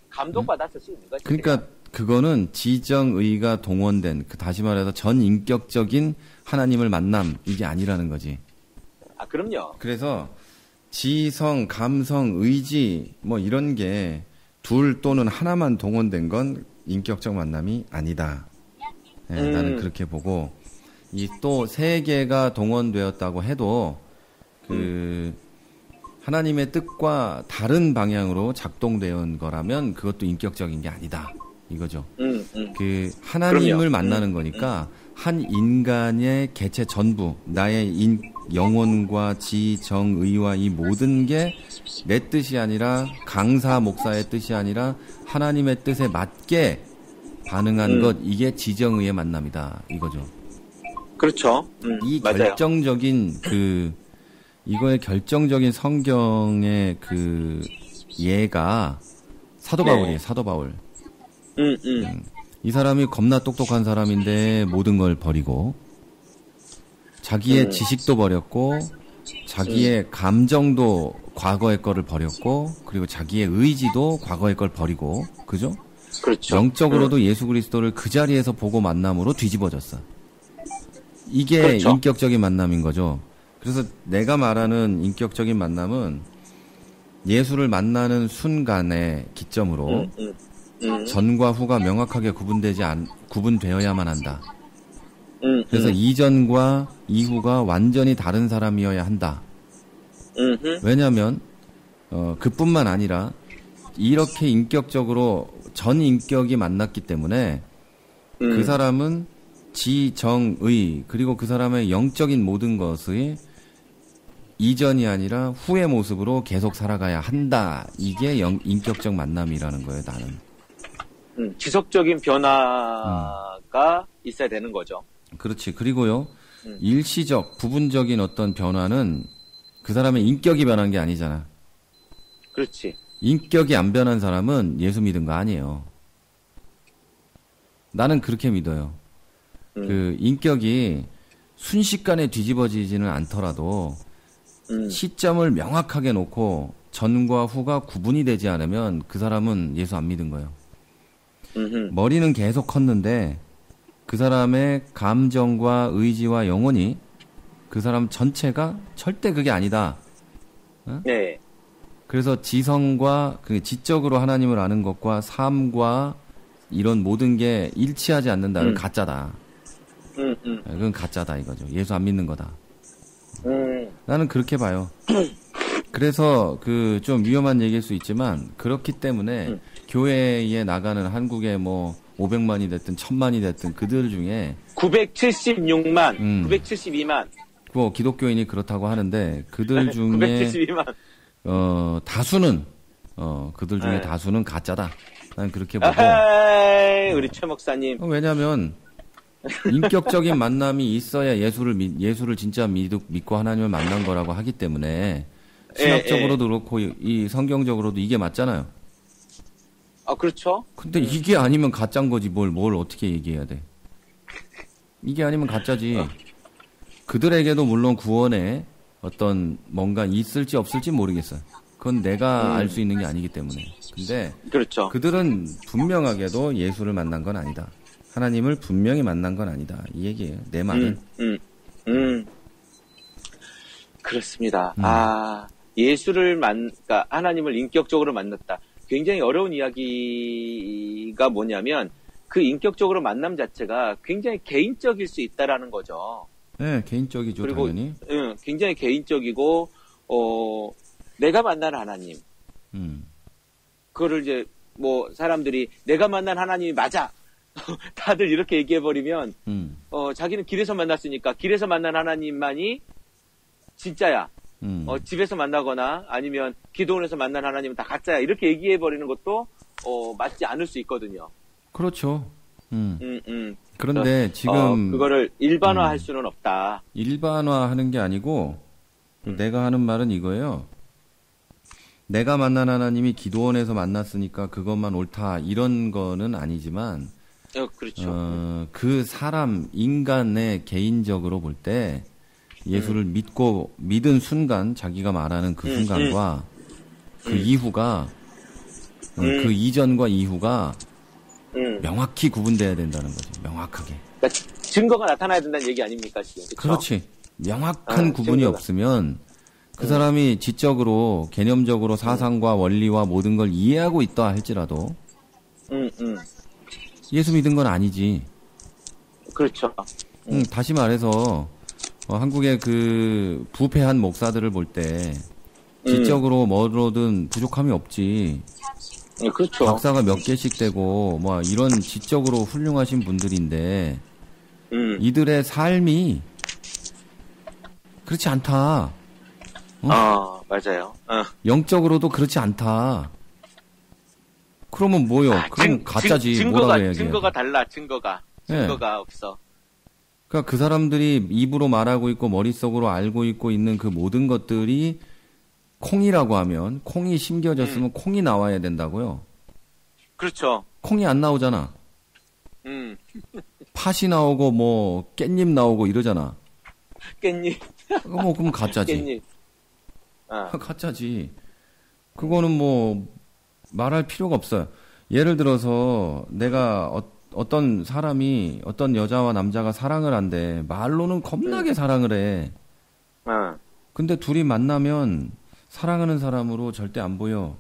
감동받았을 수 있는 거지. 그러니까 그거는 지정의가 동원된, 다시 말해서 전인격적인 하나님을 만남, 이게 아니라는 거지. 그럼요. 그래서 지성, 감성, 의지, 이런 게 둘 또는 하나만 동원된 건 인격적 만남이 아니다. 나는 그렇게 보고, 이 또 세 개가 동원되었다고 해도, 하나님의 뜻과 다른 방향으로 작동되어 거라면 그것도 인격적인 게 아니다. 이거죠. 하나님을 그럼요. 만나는 거니까, 한 인간의 개체 전부, 나의 영혼과 지정의와 이 모든 게 내 뜻이 아니라 강사 목사의 뜻이 아니라 하나님의 뜻에 맞게 반응한 것, 이게 지정의의 만남이다. 이거죠. 그렇죠. 이 맞아요. 결정적인 이거의 결정적인 성경의 예가 사도 바울이에요. 사도 바울. 이 사람이 겁나 똑똑한 사람인데 모든 걸 버리고 자기의 지식도 버렸고 자기의 감정도 과거의 거를 버렸고 그리고 자기의 의지도 과거의 걸 버리고 그죠? 그렇죠. 영적으로도 예수 그리스도를 그 자리에서 보고 만남으로 뒤집어졌어. 이게 그렇죠. 인격적인 만남인 거죠. 그래서 내가 말하는 인격적인 만남은 예수를 만나는 순간의 기점으로 전과 후가 명확하게 구분되어야만 한다. 그래서 이전과 이후가 완전히 다른 사람이어야 한다. 왜냐하면 그뿐만 아니라 이렇게 인격적으로 전 인격이 만났기 때문에 그 사람은 지정의 그리고 그 사람의 영적인 모든 것의 이전이 아니라 후의 모습으로 계속 살아가야 한다. 이게 인격적 만남이라는 거예요. 나는. 지속적인 변화가 있어야 되는 거죠. 그렇지. 그리고요. 일시적, 부분적인 어떤 변화는 그 사람의 인격이 변한 게 아니잖아. 그렇지. 인격이 안 변한 사람은 예수 믿은 거 아니에요. 나는 그렇게 믿어요. 인격이 순식간에 뒤집어지지는 않더라도 시점을 명확하게 놓고 전과 후가 구분이 되지 않으면 그 사람은 예수 안 믿은 거예요. 머리는 계속 컸는데 그 사람의 감정과 의지와 영혼이 그 사람 전체가 절대 그게 아니다. 어? 네. 그래서 지성과 지적으로 하나님을 아는 것과 삶과 이런 모든 게 일치하지 않는다는 가짜다. 그건 가짜다 이거죠. 예수 안 믿는 거다. 나는 그렇게 봐요. 그래서 좀 위험한 얘기일 수 있지만 그렇기 때문에 교회에 나가는 한국에 500만이 됐든 1000만이 됐든 그들 중에 976만, 972만. 기독교인이 그렇다고 하는데 그들 중에 972만. 다수는 그들 중에 다수는 가짜다. 난 그렇게 보고. 우리 최 목사님. 왜냐하면 인격적인 만남이 있어야 예수를 진짜 믿고 하나님을 만난 거라고 하기 때문에 신학적으로도 그렇고 이 성경적으로도 이게 맞잖아요. 그렇죠. 근데 이게 아니면 가짜인 거지 뭘 어떻게 얘기해야 돼? 이게 아니면 가짜지. 그들에게도 물론 구원에 어떤 뭔가 있을지 없을지 모르겠어요. 그건 내가 알 수 있는 게 아니기 때문에. 근데 그렇죠. 그들은 분명하게도 예수를 만난 건 아니다. 하나님을 분명히 만난 건 아니다. 이 얘기예요. 내 말은. 그렇습니다. 예수를 그러니까 하나님을 인격적으로 만났다. 굉장히 어려운 이야기가 뭐냐면 그 인격적으로 만남 자체가 굉장히 개인적일 수 있다라는 거죠. 네, 개인적이죠, 그리고, 당연히. 굉장히 개인적이고 내가 만난 하나님. 그거를 이제 뭐 사람들이 내가 만난 하나님이 맞아. 다들 이렇게 얘기해버리면 자기는 길에서 만났으니까 길에서 만난 하나님만이 진짜야. 집에서 만나거나 아니면 기도원에서 만난 하나님은 다 가짜야. 이렇게 얘기해버리는 것도 맞지 않을 수 있거든요. 그렇죠. 그런데 지금 그거를 일반화할 수는 없다. 일반화하는 게 아니고 내가 하는 말은 이거예요. 내가 만난 하나님이 기도원에서 만났으니까 그것만 옳다 이런 거는 아니지만 그렇죠. 그 사람 인간의 개인적으로 볼 때 예수를 믿은 순간 자기가 말하는 그 순간과 그 이후가 그 이전과 이후가 명확히 구분돼야 된다는 거죠. 명확하게. 그러니까 증거가 나타나야 된다는 얘기 아닙니까 지금? 그쵸? 그렇지. 명확한 구분이 증거가. 없으면 그 사람이 지적으로 개념적으로 사상과 원리와 모든 걸 이해하고 있다 할지라도 예수 믿은 건 아니지. 그렇죠. 다시 말해서 한국의 그 부패한 목사들을 볼 때 지적으로 뭐로든 부족함이 없지. 그렇죠. 박사가 몇 개씩 되고 뭐 이런 지적으로 훌륭하신 분들인데 이들의 삶이 그렇지 않다. 맞아요. 영적으로도 그렇지 않다. 그러면 뭐요? 그럼 가짜지. 뭐라고 얘기해? 증거가 달라. 증거가 없어. 그러니까 그 사람들이 입으로 말하고 있고 머릿속으로 알고 있고 있는 그 모든 것들이 콩이라고 하면 콩이 심겨졌으면 콩이 나와야 된다고요. 그렇죠. 콩이 안 나오잖아. 팥이 나오고 뭐 깻잎 나오고 이러잖아. 깻잎. 뭐 그럼 가짜지. 깻잎. 가짜지. 그거는 뭐 말할 필요가 없어요. 예를 들어서 내가 어떤 사람이 어떤 여자와 남자가 사랑을 한대. 말로는 겁나게 사랑을 해. 근데 둘이 만나면 사랑하는 사람으로 절대 안 보여.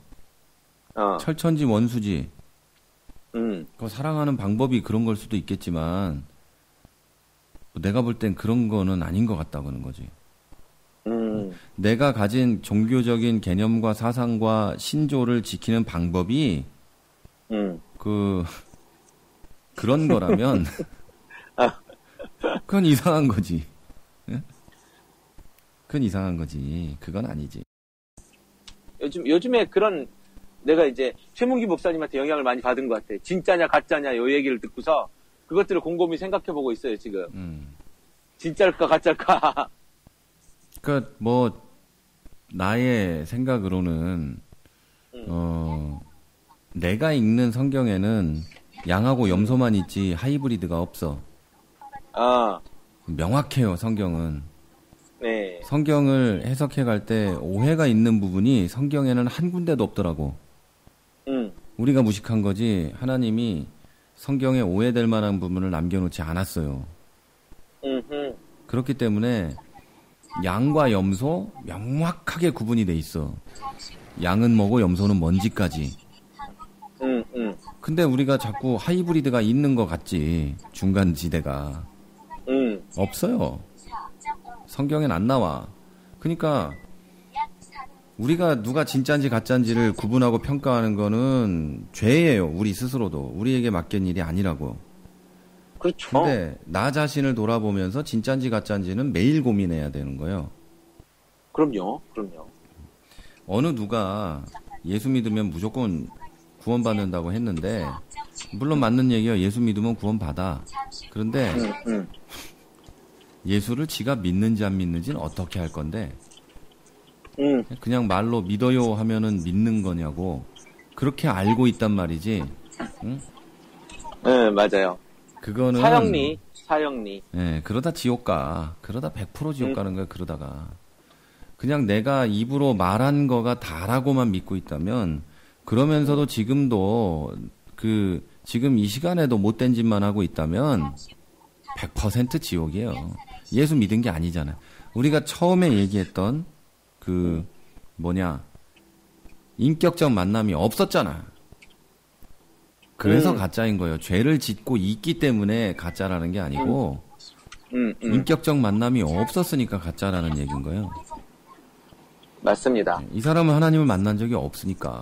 철천지 원수지. 그 사랑하는 방법이 그런 걸 수도 있겠지만 내가 볼 땐 그런 거는 아닌 것 같다고는 거지. 내가 가진 종교적인 개념과 사상과 신조를 지키는 방법이 그런 거라면 그건 이상한 거지. 그건 이상한 거지. 그건 아니지. 요즘에 그런 내가 이제 최문기 목사님한테 영향을 많이 받은 것 같아. 진짜냐 가짜냐 요 얘기를 듣고서 그것들을 곰곰이 생각해보고 있어요 지금. 진짜일까 가짜일까. 그러니까 뭐 나의 생각으로는 내가 읽는 성경에는 양하고 염소만 있지 하이브리드가 없어. 명확해요 성경은. 네. 성경을 해석해 갈 때 오해가 있는 부분이 성경에는 한 군데도 없더라고. 우리가 무식한 거지 하나님이 성경에 오해될 만한 부분을 남겨놓지 않았어요. 그렇기 때문에 양과 염소 명확하게 구분이 돼 있어. 양은 뭐고 염소는 뭔지까지. 근데 우리가 자꾸 하이브리드가 있는 것 같지. 중간 지대가. 없어요. 성경엔 안 나와. 그러니까 우리가 누가 진짜인지 가짜인지를 구분하고 평가하는 거는 죄예요. 우리 스스로도. 우리에게 맡긴 일이 아니라고. 그렇죠. 근데 나 자신을 돌아보면서 진짜인지 가짜인지는 매일 고민해야 되는 거예요. 그럼요. 어느 누가 예수 믿으면 무조건 구원받는다고 했는데 물론 맞는 얘기야. 예수 믿으면 구원받아. 그런데 예수를 지가 믿는지 안 믿는지는 어떻게 할 건데 그냥 말로 믿어요 하면은 믿는 거냐고. 그렇게 알고 있단 말이지. 응? 네, 맞아요. 그거는 사형리. 네, 그러다 지옥 가. 그러다 100% 지옥 가는 거야. 그러다가 그냥 내가 입으로 말한 거가 다라고만 믿고 있다면 그러면서도 지금도 지금 이 시간에도 못된 짓만 하고 있다면 100% 지옥이에요. 예수 믿은 게 아니잖아. 우리가 처음에 얘기했던 인격적 만남이 없었잖아. 그래서 가짜인 거예요. 죄를 짓고 있기 때문에 가짜라는 게 아니고 인격적 만남이 없었으니까 가짜라는 얘기인 거예요. 맞습니다. 이 사람은 하나님을 만난 적이 없으니까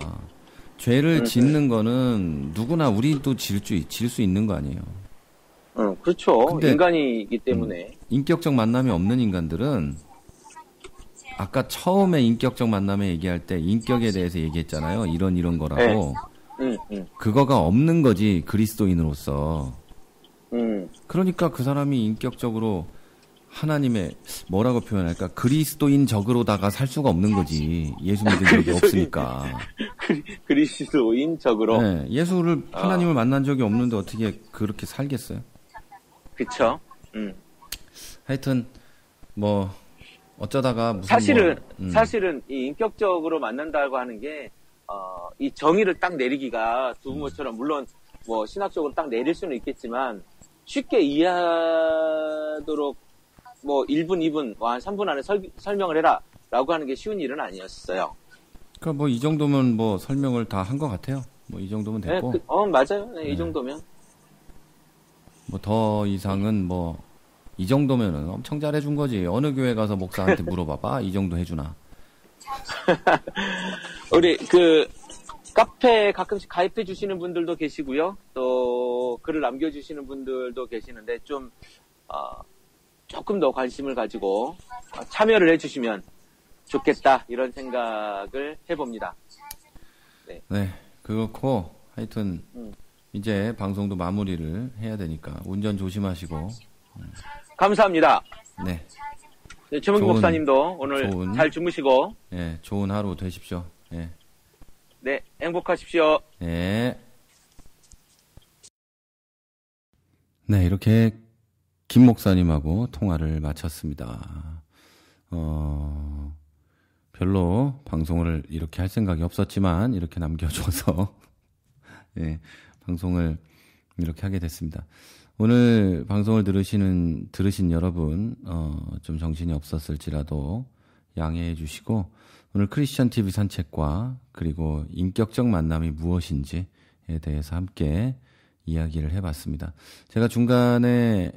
죄를 짓는 거는 누구나 우리도 질 수 있는 거 아니에요. 그렇죠. 인간이기 때문에. 인격적 만남이 없는 인간들은 아까 처음에 인격적 만남에 얘기할 때 인격에 대해서 얘기했잖아요. 이런 거라고. 그거가 없는 거지, 그리스도인으로서. 그러니까 그 사람이 인격적으로 하나님의 뭐라고 표현할까? 그리스도인적으로다가 살 수가 없는 거지. 예수 믿은 적이 없으니까. 그리스도인적으로. 네, 하나님을 만난 적이 없는데 어떻게 그렇게 살겠어요? 그쵸. 하여튼 뭐 어쩌다가 무슨 사실은 이 인격적으로 만난다고 하는 게 이 정의를 딱 내리기가 두 부모처럼 물론 뭐 신학적으로 딱 내릴 수는 있겠지만 쉽게 이해하도록 뭐 1분, 2분, 한 3분 안에 설명을 해라라고 하는 게 쉬운 일은 아니었어요. 그러니까 뭐 이 정도면 뭐 설명을 다 한 것 같아요. 뭐 이 정도면 됐고. 네, 맞아요. 네, 이 정도면. 뭐 더 이상은 뭐 이 정도면은 엄청 잘해준 거지. 어느 교회 가서 목사한테 물어봐봐. 이 정도 해주나. 우리 카페에 가끔씩 가입해 주시는 분들도 계시고요. 또 글을 남겨주시는 분들도 계시는데 조금 더 관심을 가지고 참여를 해주시면 좋겠다 이런 생각을 해봅니다. 네, 그렇고 하여튼 이제 방송도 마무리를 해야 되니까 운전 조심하시고. 감사합니다. 네. 최문기 목사님도 오늘 잘 주무시고. 네, 좋은 하루 되십시오. 네. 네, 행복하십시오. 네. 네, 이렇게 김 목사님하고 통화를 마쳤습니다. 별로 방송을 이렇게 할 생각이 없었지만 이렇게 남겨줘서 네, 방송을 이렇게 하게 됐습니다. 오늘 방송을 들으신 여러분 좀 정신이 없었을지라도 양해해 주시고 오늘 크리스천 TV 산책과 그리고 인격적 만남이 무엇인지에 대해서 함께 이야기를 해봤습니다. 제가 중간에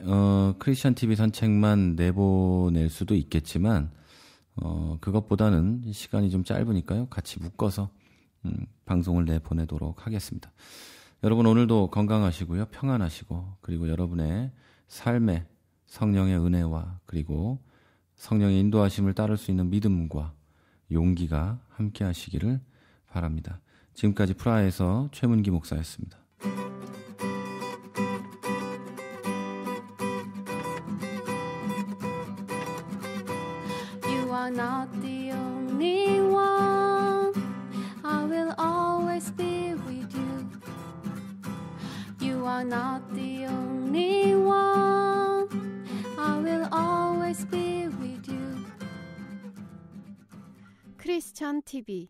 크리스천 TV 산책만 내보낼 수도 있겠지만 그것보다는 시간이 좀 짧으니까요. 같이 묶어서 방송을 내보내도록 하겠습니다. 여러분 오늘도 건강하시고요. 평안하시고 그리고 여러분의 삶에 성령의 은혜와 그리고 성령의 인도하심을 따를 수 있는 믿음과 용기가 함께 하시기를 바랍니다. 지금까지 프라하에서 최문기 목사였습니다. You are not the only one. I will always be with you. You are not the only one. I will always be with you. 크리스천 TV